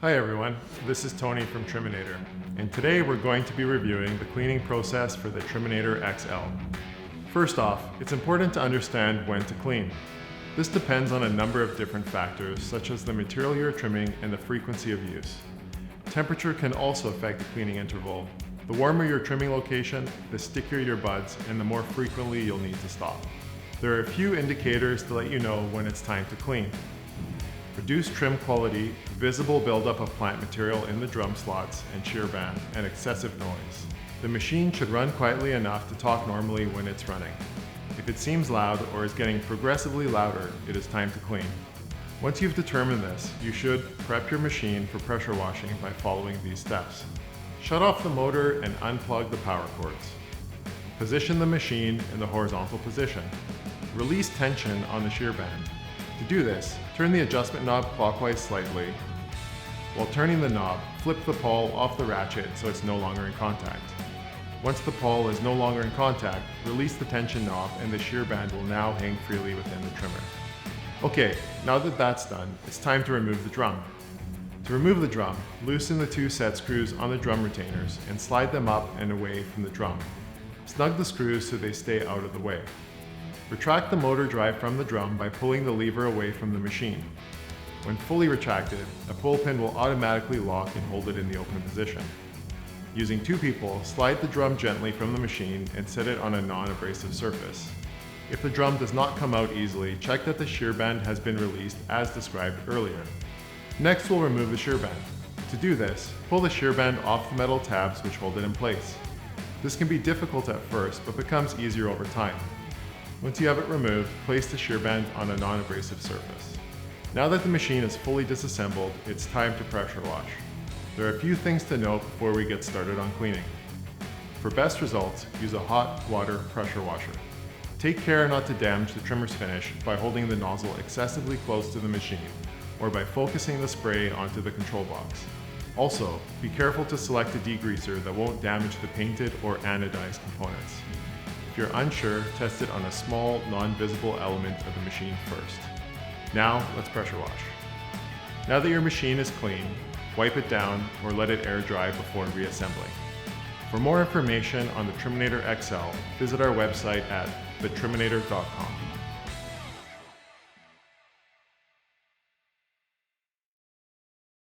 Hi everyone, this is Tony from Triminator, and today we're going to be reviewing the cleaning process for the Triminator XL. First off, it's important to understand when to clean. This depends on a number of different factors, such as the material you're trimming and the frequency of use. Temperature can also affect the cleaning interval. The warmer your trimming location, the stickier your buds, and the more frequently you'll need to stop. There are a few indicators to let you know when it's time to clean. Reduced trim quality, visible buildup of plant material in the drum slots and shear band, and excessive noise. The machine should run quietly enough to talk normally when it's running. If it seems loud or is getting progressively louder, it is time to clean. Once you've determined this, you should prep your machine for pressure washing by following these steps. Shut off the motor and unplug the power cords. Position the machine in the horizontal position. Release tension on the shear band. To do this, turn the adjustment knob clockwise slightly. While turning the knob, flip the pawl off the ratchet so it's no longer in contact. Once the pawl is no longer in contact, release the tension knob and the shear band will now hang freely within the trimmer. Okay, now that that's done, it's time to remove the drum. To remove the drum, loosen the two set screws on the drum retainers and slide them up and away from the drum. Snug the screws so they stay out of the way. Retract the motor drive from the drum by pulling the lever away from the machine. When fully retracted, a pull pin will automatically lock and hold it in the open position. Using two people, slide the drum gently from the machine and set it on a non-abrasive surface. If the drum does not come out easily, check that the shear band has been released as described earlier. Next, we'll remove the shear band. To do this, pull the shear band off the metal tabs which hold it in place. This can be difficult at first, but becomes easier over time. Once you have it removed, place the shear band on a non-abrasive surface. Now that the machine is fully disassembled, it's time to pressure wash. There are a few things to note before we get started on cleaning. For best results, use a hot water pressure washer. Take care not to damage the trimmer's finish by holding the nozzle excessively close to the machine, or by focusing the spray onto the control box. Also, be careful to select a degreaser that won't damage the painted or anodized components. If you're unsure, test it on a small, non-visible element of the machine first. Now, let's pressure wash. Now that your machine is clean, wipe it down or let it air dry before reassembling. For more information on the Triminator XL, visit our website at thetriminator.com.